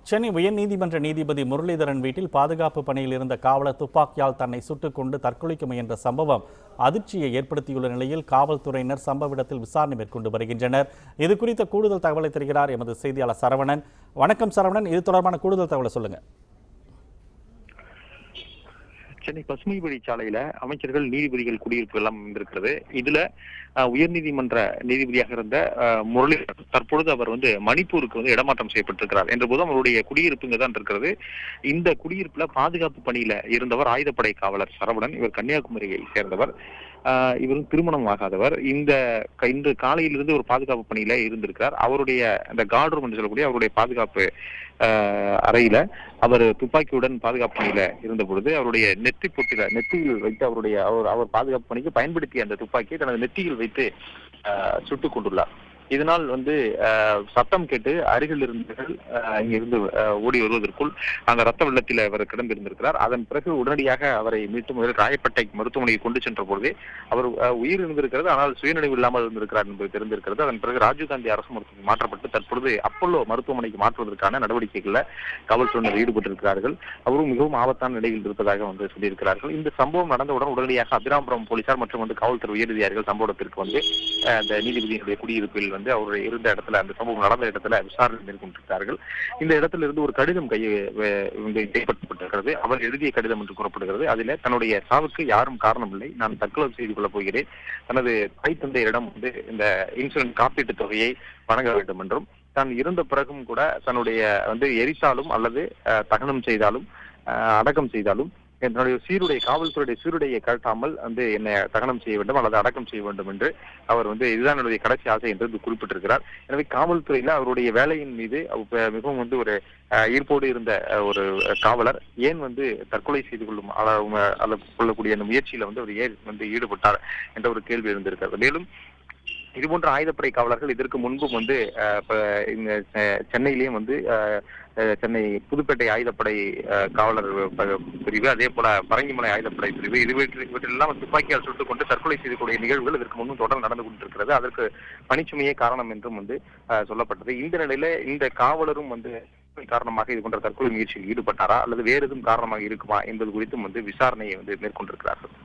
சென்னை உயர்நீதிமன்ற நீதிபதி முரளிதரன் வீட்டில் பாதுகாப்பு பணியில் இருந்த காவலர் துப்பாக்கியால் தன்னை சுட்டுக் கொண்டு தற்கொலைக்கு முயன்ற சம்பவம் அதிர்ச்சியை ஏற்படுத்தியுள்ள நிலையில் காவல்துறையினர் சம்பவ இடத்தில் விசாரணை மேற்கொண்டு வருகின்றனர். இது குறித்த கூடுதல் தகவலை தருகிறார் எமது செய்தியாளர் சரவணன். வணக்கம் சரவணன், இது தொடர்பான கூடுதல் தகவலை சொல்லுங்க. சென்னை பசுமை வழிச்சாலையில அமைச்சர்கள் நீதிபதிகள் குடியிருப்பு எல்லாம் இருந்திருக்கிறது. இதுல உயர்நீதிமன்ற நீதிபதியாக இருந்த முரளிதரன் தற்பொழுது அவர் மணிப்பூருக்கு இடமாற்றம் செய்யப்பட்டிருக்கிறார் என்ற போதும் அவருடைய குடியிருப்பு இங்கதான் இருக்கிறது. இந்த குடியிருப்புல பாதுகாப்பு பணியில இருந்தவர் ஆயுதப்படை காவலர் சரவணன். இவர் கன்னியாகுமரியை சேர்ந்தவர். இவரும் திருமணம் ஆகாதவர். இன்று காலையிலிருந்து ஒரு பாதுகாப்பு பணியில இருந்திருக்கிறார். அவருடைய அந்த கார்டு ரூம் என்று சொல்லக்கூடிய அவருடைய பாதுகாப்பு அறையில அவர் துப்பாக்கியுடன் பாதுகாப்பு பணியில இருந்த பொழுது அவருடைய நெத்தியில் வைத்து அவர் பாதுகாப்பு பணிக்கு பயன்படுத்திய அந்த துப்பாக்கியை தனது நெத்தியில் வைத்து சுட்டுக் கொண்டுள்ளார். இதனால் சத்தம் கேட்டு அருகில் இருந்தவர்கள் இங்கிருந்து ஓடி வருவதற்குள் அந்த ரத்த வெள்ளத்தில் அவர் கிடந்திருந்திருக்கிறார். அதன் பிறகு உடனடியாக அவரை மீட்டு முதலில் ராயப்பேட்டை மருத்துவமனையை கொண்டு சென்ற பொழுதே அவர் உயிர் இருந்திருக்கிறது, ஆனால் சுயநினைவு இல்லாமல் இருந்திருக்கிறார் என்பது தெரிந்திருக்கிறது. அதன் பிறகு ராஜீவ்காந்தி அரசு மருத்துவமனை மாற்றப்பட்டு தற்பொழுது அப்பல்லோ மருத்துவமனைக்கு மாற்றுவதற்கான நடவடிக்கைகளில் காவல்துறையினர் ஈடுபட்டிருக்கிறார்கள். அவரும் மிகவும் ஆபத்தான நிலையில் இருப்பதாக சொல்லியிருக்கிறார்கள். இந்த சம்பவம் நடந்தவுடன் உடனடியாக அபிராமபுரம் போலீசார் மற்றும் காவல்துறை உயரதிகாரிகள் சம்பவத்திற்கு அந்த நீதிபதியினுடைய குடியிருப்பில் அவருடைய இருந்த இடத்துல அந்த சம்பவம் நடந்த இடத்துல விசாரணை மேற்கொண்டிருக்கிறார்கள். இந்த இடத்துல இருந்து ஒரு கடிதம் கைப்பற்றப்பட்டிருக்கிறது. அவர் எழுதிய கடிதம் என்று கூறப்படுகிறது. அதிலே தன்னுடைய சாவுக்கு யாரும் காரணம் இல்லை, நான் தற்கொலை செய்து கொள்ளப் போகிறேன், தனது தாய் தந்தையரிடம் இந்த இன்சூரன்ஸ் காப்பீட்டு தொகையை வழங்க வேண்டும் என்றும், தான் இருந்த பிறகும் கூட தன்னுடைய எரித்தாலும் அல்லது தகனம் செய்தாலும் அடக்கம் செய்தாலும் என்னுடைய காவல்துறையுடைய சீருடையை கழட்டாமல் என்னை தகனம் செய்ய வேண்டும் அல்லது அடக்கம் செய்ய வேண்டும் என்று அவர் இதுதான் என்னுடைய கடைசி ஆசை என்று குறிப்பிட்டிருக்கிறார். எனவே காவல்துறையில அவருடைய வேலையின் மீது மிகவும் ஒரு ஈர்ப்போடு இருந்த ஒரு காவலர் ஏன் தற்கொலை செய்து கொள்ளும் கொள்ளக்கூடிய அந்த முயற்சியில அவர் ஏன் ஈடுபட்டார் என்ற ஒரு கேள்வி இருந்திருக்கிறது. மேலும் இதுபோன்ற ஆயுதப்படை காவலர்கள் இதற்கு முன்பும் சென்னையிலேயும் சென்னை புதுப்பேட்டை ஆயுதப்படை காவலர் பிரிவு, அதே போல பரங்கிமலை ஆயுதப்படை பிரிவு, இவற்றெல்லாம் துப்பாக்கியால் சுட்டுக் கொண்டு தற்கொலை செய்யக்கூடிய நிகழ்வுகள் இதற்கு முன்பும் தொடர்ந்து நடந்து கொண்டிருக்கிறது. அதற்கு பணிச்சுமையே காரணம் என்றும் சொல்லப்பட்டது. இந்த நிலையில இந்த காவலரும் காரணமாக இது போன்ற தற்கொலை முயற்சியில் ஈடுபட்டாரா அல்லது வேறு எதுவும் காரணமாக இருக்குமா என்பது குறித்தும் விசாரணையை மேற்கொண்டிருக்கிறார்கள்.